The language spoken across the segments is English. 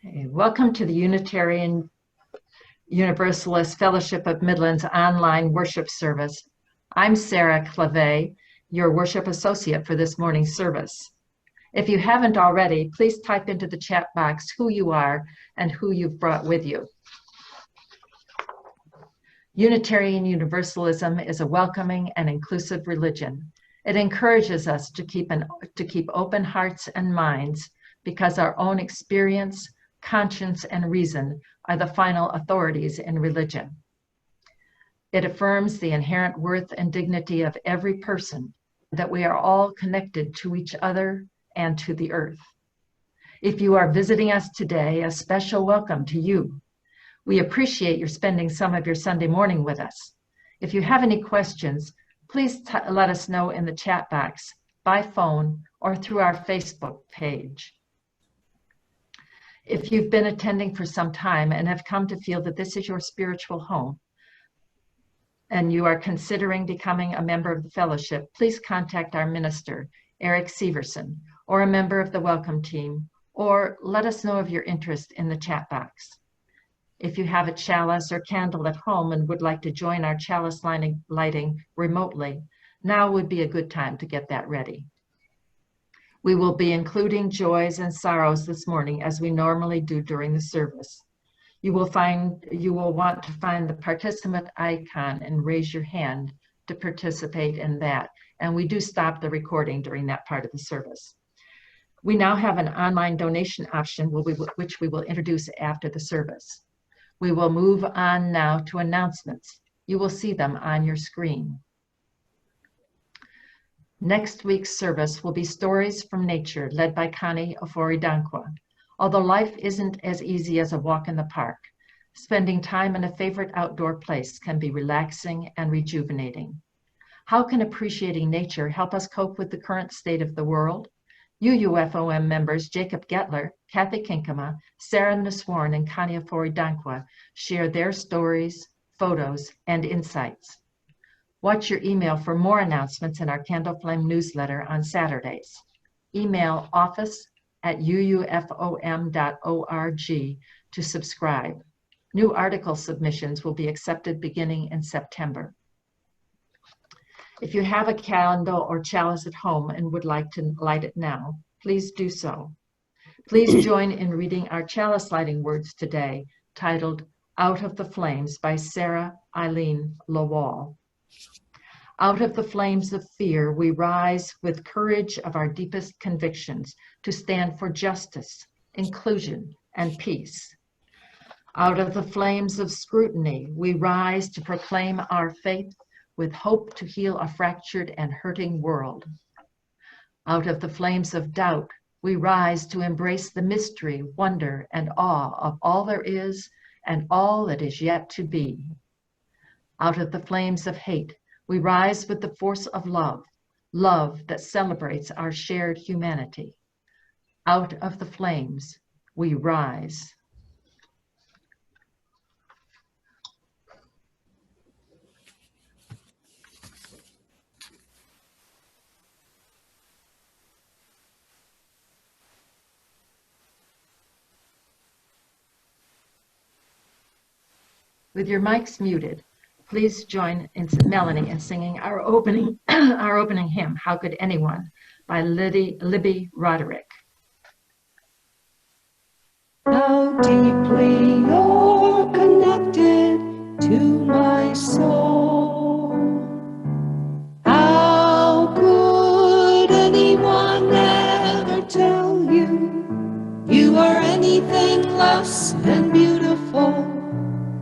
Okay, welcome to the Unitarian Universalist Fellowship of Midlands online worship service. I'm Sarah Clave, your worship associate for this morning's service. If you haven't already, please type into the chat box who you are and who you've brought with you. Unitarian Universalism is a welcoming and inclusive religion. It encourages us to keep open hearts and minds because our own experience, conscience, and reason are the final authorities in religion. It affirms the inherent worth and dignity of every person, that we are all connected to each other and to the earth. If you are visiting us today, a special welcome to you. We appreciate your spending some of your Sunday morning with us. If you have any questions, please let us know in the chat box, by phone, or through our Facebook page. If you've been attending for some time and have come to feel that this is your spiritual home, and you are considering becoming a member of the fellowship, please contact our minister, Eric Severson, or a member of the welcome team, or let us know of your interest in the chat box. If you have a chalice or candle at home and would like to join our chalice lighting remotely, now would be a good time to get that ready. We will be including joys and sorrows this morning as we normally do during the service. You will want to find the participant icon and raise your hand to participate in that. And we do stop the recording during that part of the service. We now have an online donation option which we will introduce after the service. We will move on now to announcements. You will see them on your screen. Next week's service will be Stories from Nature, led by Connie Ofori-Dankwa. Although life isn't as easy as a walk in the park, spending time in a favorite outdoor place can be relaxing and rejuvenating. How can appreciating nature help us cope with the current state of the world? UUFOM members Jacob Gettler, Kathy Kinkema, Sarah Niswarn, and Connie Ofori-Dankwa share their stories, photos, and insights. Watch your email for more announcements in our Candle Flame newsletter on Saturdays. Email office@uufom.org to subscribe. New article submissions will be accepted beginning in September. If you have a candle or chalice at home and would like to light it now, please do so. Please join in reading our chalice lighting words today, titled Out of the Flames by Sarah Eileen Lawal. Out of the flames of fear, we rise with courage of our deepest convictions to stand for justice, inclusion, and peace. Out of the flames of scrutiny, we rise to proclaim our faith with hope to heal a fractured and hurting world. Out of the flames of doubt, we rise to embrace the mystery, wonder, and awe of all there is and all that is yet to be. Out of the flames of hate, we rise with the force of love, love that celebrates our shared humanity. Out of the flames, we rise. With your mics muted, please join Melanie in singing our opening hymn, How Could Anyone, by Libby Roderick. How deeply you're connected to my soul. How could anyone ever tell you you are anything less than beautiful?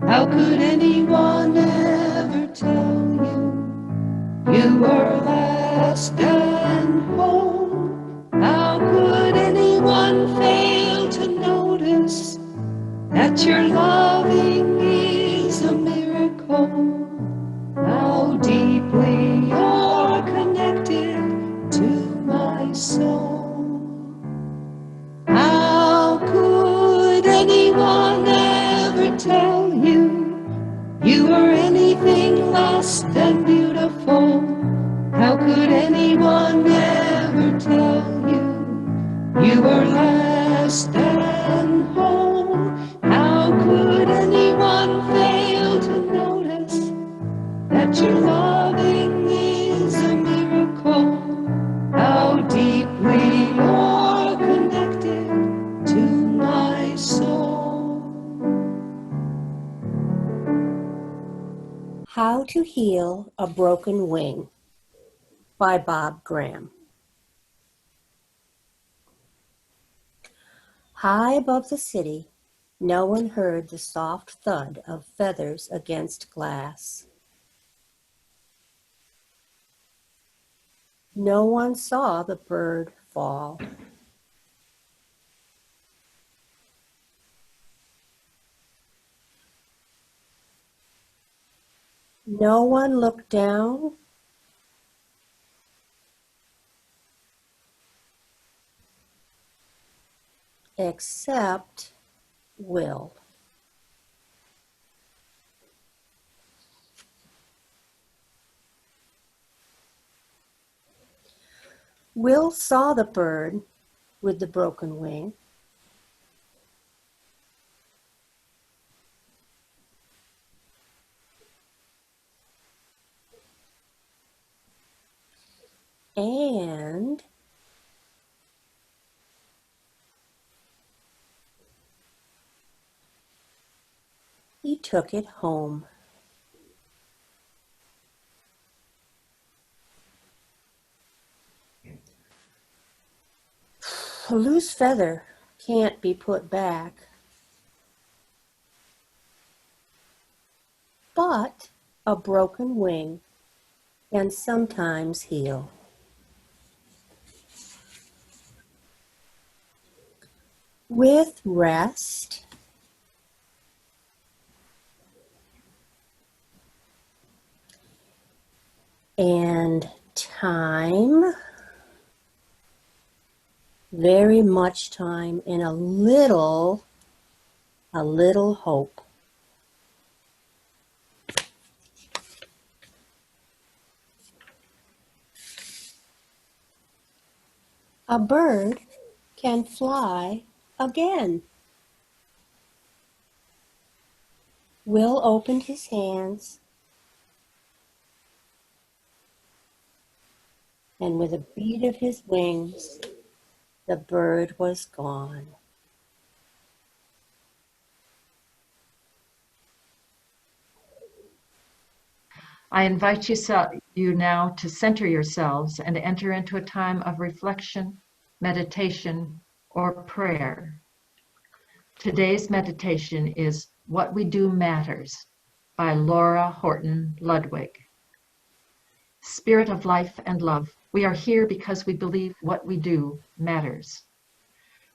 How could anyone ever tell you you are less than whole? How could anyone fail to notice that your loving is a miracle? How deeply you're connected to my soul. How could anyone ever tell you you are anything less than beautiful? How could anyone ever tell you you are less than whole? How to Heal a Broken Wing by Bob Graham. High above the city, no one heard the soft thud of feathers against glass. No one saw the bird fall. No one looked down. Except Will. Will saw the bird with the broken wing. And he took it home. A loose feather can't be put back, but a broken wing can sometimes heal. With rest and time, very much time, and a little hope. A bird can fly again. Will opened his hands, and with a beat of his wings, the bird was gone. I invite you now to center yourselves and enter into a time of reflection, meditation, or prayer. Today's meditation is What We Do Matters by Laura Horton Ludwig. Spirit of life and love, we are here because we believe what we do matters.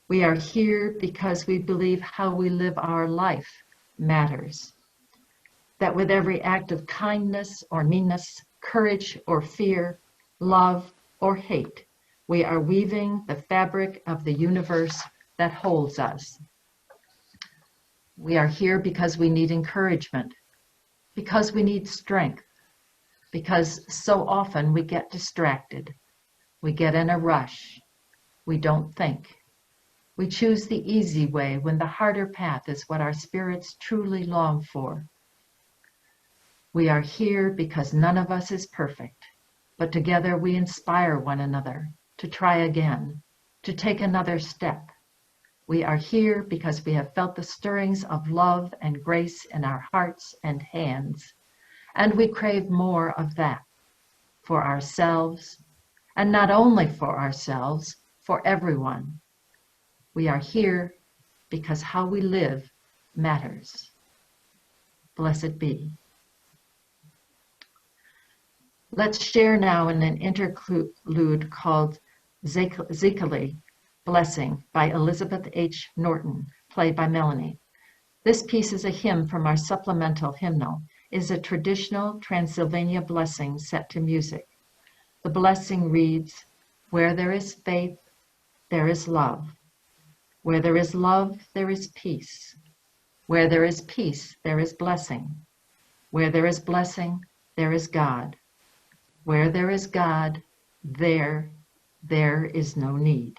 We are here because we believe how we live our life matters. That with every act of kindness or meanness, courage or fear, love or hate, we are weaving the fabric of the universe that holds us. We are here because we need encouragement, because we need strength, because so often we get distracted. We get in a rush. We don't think. We choose the easy way when the harder path is what our spirits truly long for. We are here because none of us is perfect, but together we inspire one another to try again, to take another step. We are here because we have felt the stirrings of love and grace in our hearts and hands, and we crave more of that for ourselves, and not only for ourselves, for everyone. We are here because how we live matters. Blessed be. Let's share now in an interlude called Zekele, Blessing by Elizabeth H. Norton, played by Melanie. This piece is a hymn from our supplemental hymnal. It is a traditional Transylvania blessing set to music. The blessing reads, where there is faith, there is love. Where there is love, there is peace. Where there is peace, there is blessing. Where there is blessing, there is God. Where there is God, there is no need.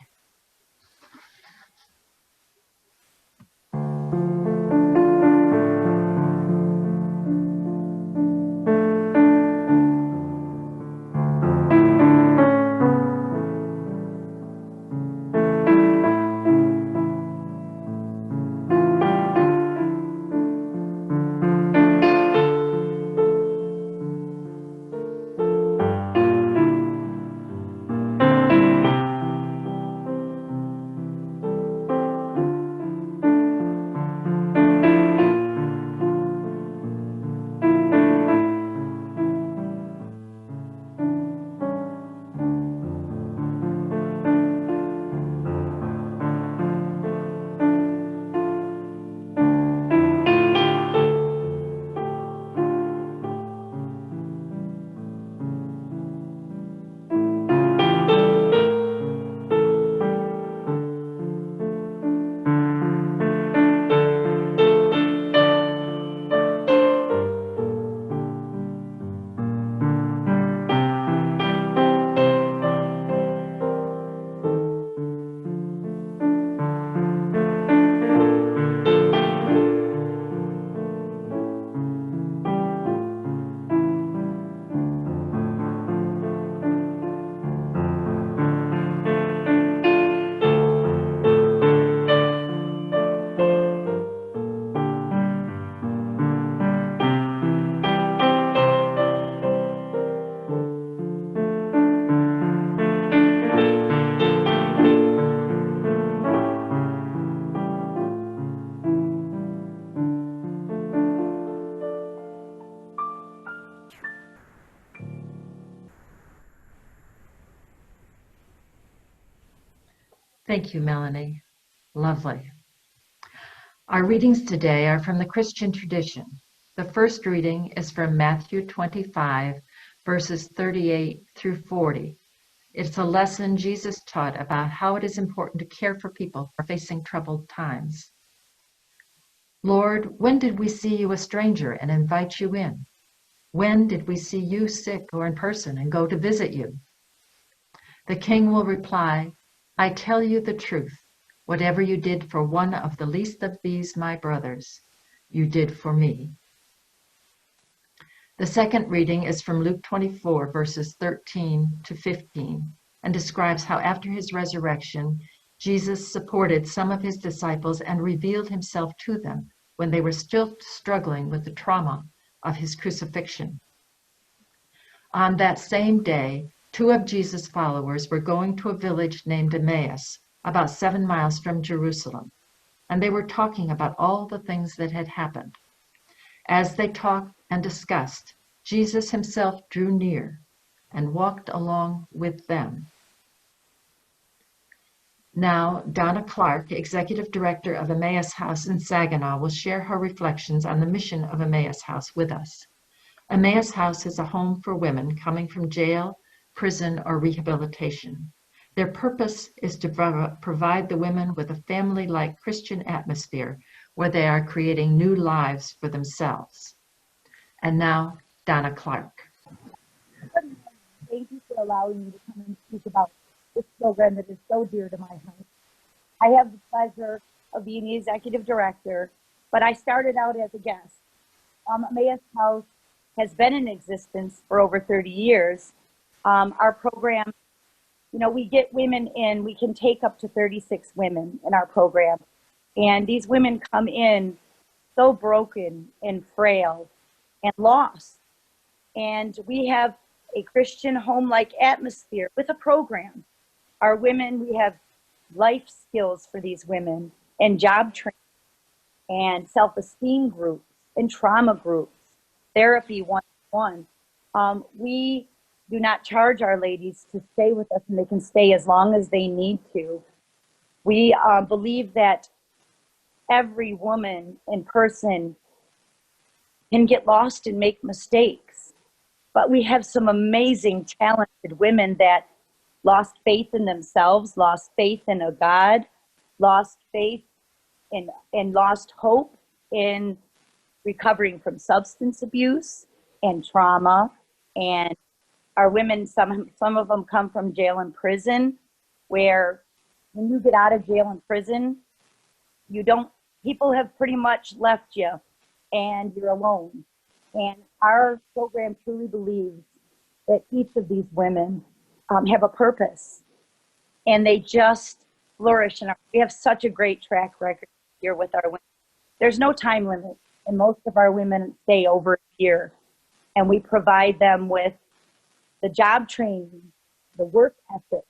Thank you, Melanie. Lovely. Our readings today are from the Christian tradition. The first reading is from Matthew 25, verses 38 through 40. It's a lesson Jesus taught about how it is important to care for people who are facing troubled times. Lord, when did we see you a stranger and invite you in? When did we see you sick or in person and go to visit you? The king will reply, I tell you the truth. Whatever you did for one of the least of these, my brothers, you did for me. The second reading is from Luke 24, verses 13 to 15, and describes how after his resurrection, Jesus supported some of his disciples and revealed himself to them when they were still struggling with the trauma of his crucifixion. On that same day, 2 of Jesus' followers were going to a village named Emmaus, about 7 miles from Jerusalem, and they were talking about all the things that had happened. As they talked and discussed, Jesus himself drew near and walked along with them. Now, Donna Clark, Executive Director of Emmaus House in Saginaw, will share her reflections on the mission of Emmaus House with us. Emmaus House is a home for women coming from jail, prison, or rehabilitation. Their purpose is to provide the women with a family-like Christian atmosphere where they are creating new lives for themselves. And now, Donna Clark. Thank you for allowing me to come and speak about this program that is so dear to my heart. I have the pleasure of being the executive director, but I started out as a guest. Emmaus House has been in existence for over 30 years. Our program, we get women in, we can take up to 36 women in our program. And these women come in so broken and frail and lost. And we have a Christian home-like atmosphere with a program. Our women, we have life skills for these women and job training and self-esteem groups and trauma groups, therapy one-on-one. We do not charge our ladies to stay with us, and they can stay as long as they need to. We believe that every woman and person can get lost and make mistakes, but we have some amazing, talented women that lost faith in themselves, lost faith in a God, lost faith in, and lost hope in recovering from substance abuse and trauma. And our women, some of them come from jail and prison, where when you get out of jail and prison, people have pretty much left you and you're alone. And our program truly believes that each of these women have a purpose, and they just flourish. And we have such a great track record here with our women. There's no time limit, and most of our women stay over a year, and we provide them with the job training, the work ethic,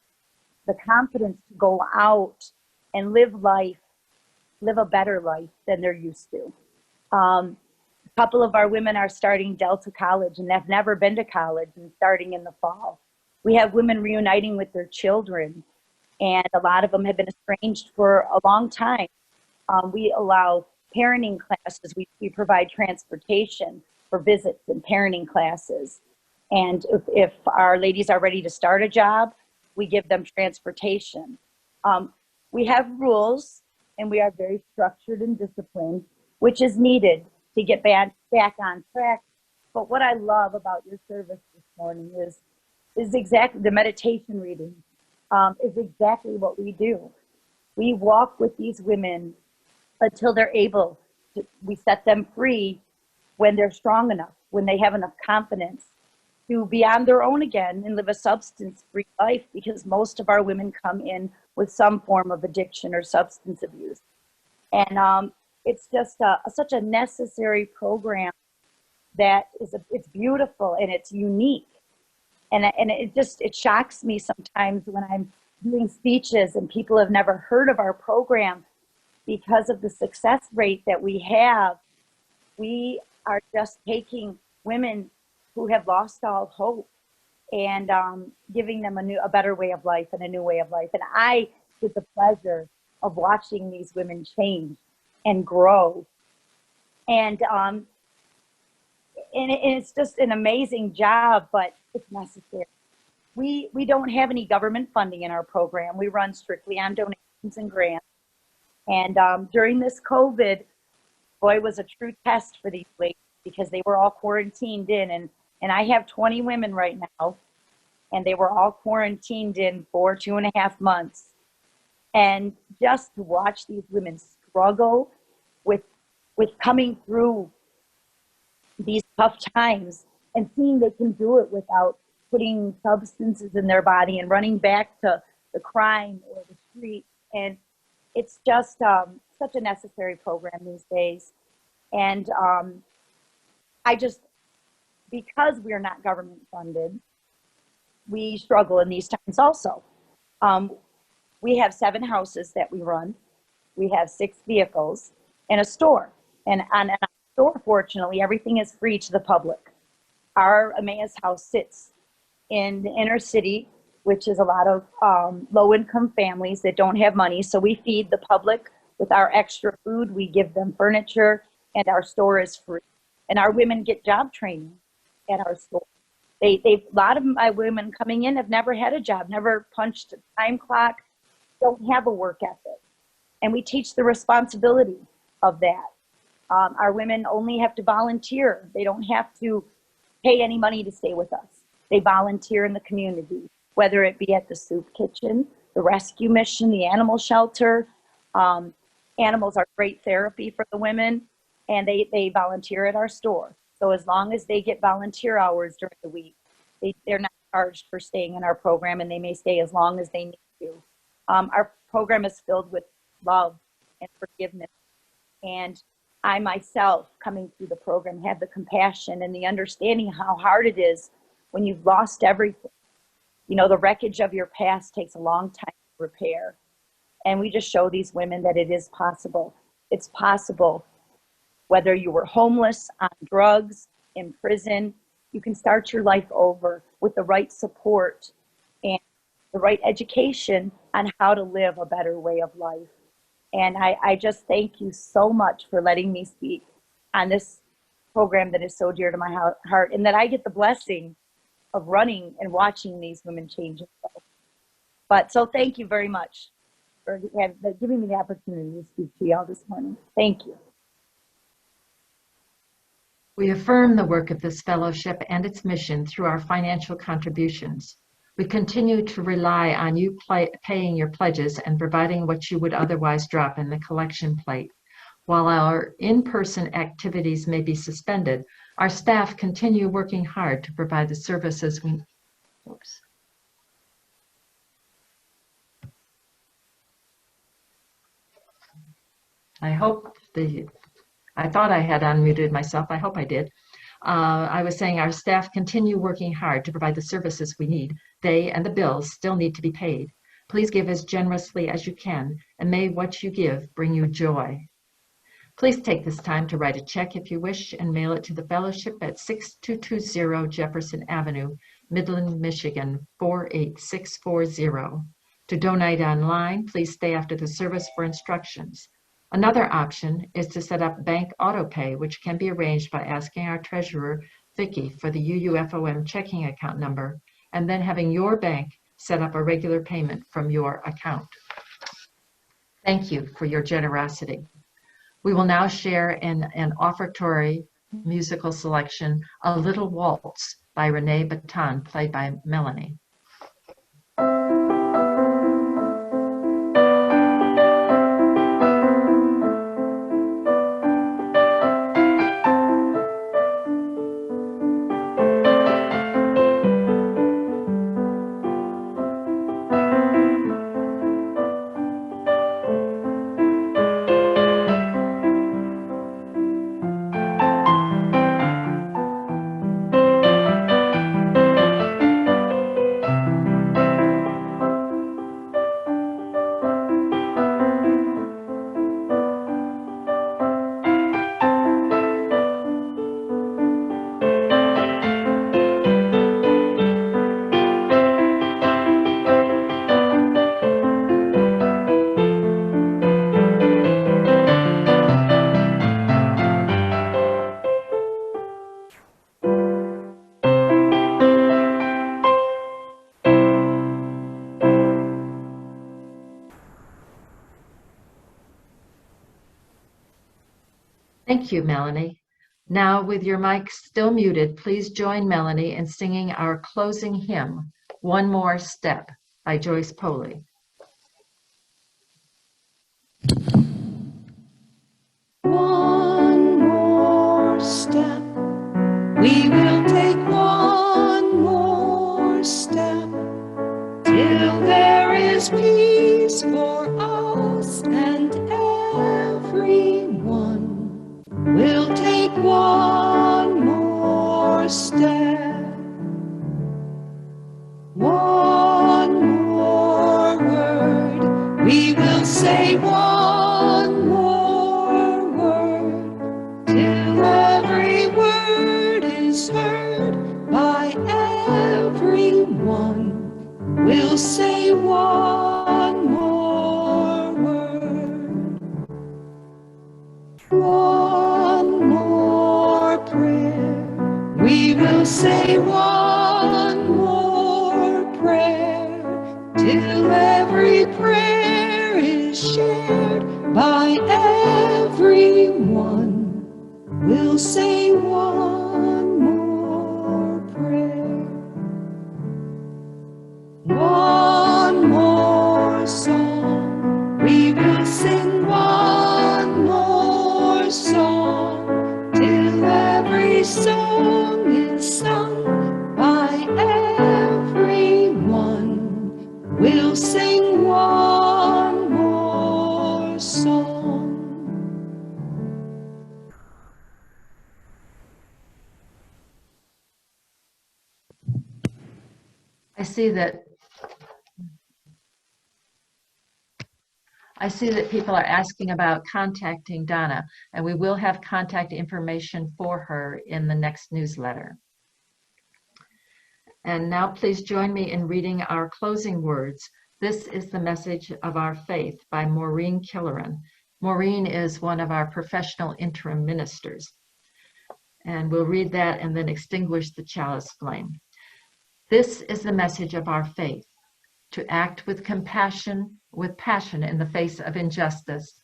the confidence to go out and live a better life than they're used to. A couple of our women are starting Delta College and have never been to college and starting in the fall. We have women reuniting with their children, and a lot of them have been estranged for a long time. We allow parenting classes. We provide transportation for visits and parenting classes. And if our ladies are ready to start a job, we give them transportation. We have rules, and we are very structured and disciplined, which is needed to get back on track. But what I love about your service this morning is exactly the meditation reading, is exactly what we do. We walk with these women until they're able to, we set them free when they're strong enough, when they have enough confidence to be on their own again and live a substance-free life, because most of our women come in with some form of addiction or substance abuse. And it's just such a necessary program that it's beautiful and it's unique. And it shocks me sometimes when I'm doing speeches and people have never heard of our program because of the success rate that we have. We are just taking women who have lost all hope and giving them a better way of life and a new way of life. And I get the pleasure of watching these women change and grow. And it's just an amazing job, but it's necessary. We don't have any government funding in our program. We run strictly on donations and grants. And during this COVID, boy, was a true test for these ladies because they were all quarantined in. And I have 20 women right now, and they were all quarantined in for 2.5 months. And just to watch these women struggle with coming through these tough times and seeing they can do it without putting substances in their body and running back to the crime or the street. And it's just such a necessary program these days. And because we're not government funded, we struggle in these times also. We have 7 houses that we run. We have 6 vehicles and a store. And on our store, fortunately, everything is free to the public. Our Emmaus House sits in the inner city, which is a lot of low-income families that don't have money. So we feed the public with our extra food. We give them furniture, and our store is free. And our women get job training at our store. A lot of my women coming in have never had a job, never punched a time clock, don't have a work ethic. And we teach the responsibility of that. Our women only have to volunteer. They don't have to pay any money to stay with us. They volunteer in the community, whether it be at the soup kitchen, the rescue mission, the animal shelter. Animals are great therapy for the women, and they volunteer at our store. So as long as they get volunteer hours during the week, they're not charged for staying in our program, and they may stay as long as they need to. Our program is filled with love and forgiveness. And I myself, coming through the program, have the compassion and the understanding how hard it is when you've lost everything. You know, the wreckage of your past takes a long time to repair. And we just show these women that it is possible. It's possible. Whether you were homeless, on drugs, in prison, you can start your life over with the right support and the right education on how to live a better way of life. And I just thank you so much for letting me speak on this program that is so dear to my heart, and that I get the blessing of running and watching these women change and grow. But so thank you very much for giving me the opportunity to speak to y'all this morning. Thank you. We affirm the work of this fellowship and its mission through our financial contributions. We continue to rely on you paying your pledges and providing what you would otherwise drop in the collection plate. While our in-person activities may be suspended, our staff continue working hard to provide the services we need. Oops. I thought I had unmuted myself. I hope I did. I was saying our staff continue working hard to provide the services we need. They and the bills still need to be paid. Please give as generously as you can, and may what you give bring you joy. Please take this time to write a check if you wish and mail it to the fellowship at 6220 Jefferson Avenue, Midland, Michigan 48640. To donate online, please stay after the service for instructions. Another option is to set up bank auto pay, which can be arranged by asking our treasurer, Vicki, for the UUFOM checking account number, and then having your bank set up a regular payment from your account. Thank you for your generosity. We will now share in an offertory musical selection, A Little Waltz by Renee Baton, played by Melanie. Thank you, Melanie. Now, with your mic still muted, please join Melanie in singing our closing hymn, One More Step by Joyce Poley. One more step. We will take one more step till there is peace for us and everyone. We'll take one more step. One more word. We will say one more word till every word is heard by everyone. We'll say one more word. One more prayer. We will say one more prayer till every prayer is shared by everyone. We'll say one more prayer. One more song. We will sing one more song till every song is sung by everyone. We'll sing one more song. I see that people are asking about contacting Donna, and we will have contact information for her in the next newsletter. And now please join me in reading our closing words. This is the message of our faith by Maureen Killeran. Maureen is one of our professional interim ministers. And we'll read that and then extinguish the chalice flame. This is the message of our faith: to act with compassion, with passion in the face of injustice,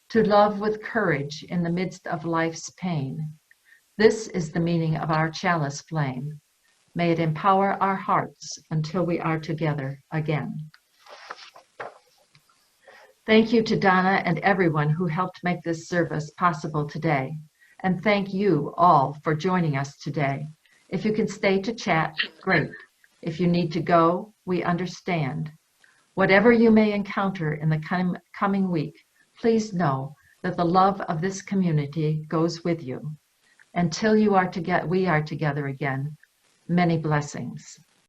to love with courage in the midst of life's pain. This is the meaning of our chalice flame. May it empower our hearts until we are together again. Thank you to Donna and everyone who helped make this service possible today. And thank you all for joining us today. If you can stay to chat, great. If you need to go, we understand. Whatever you may encounter in the coming week, please know that the love of this community goes with you. Until we are together again, many blessings.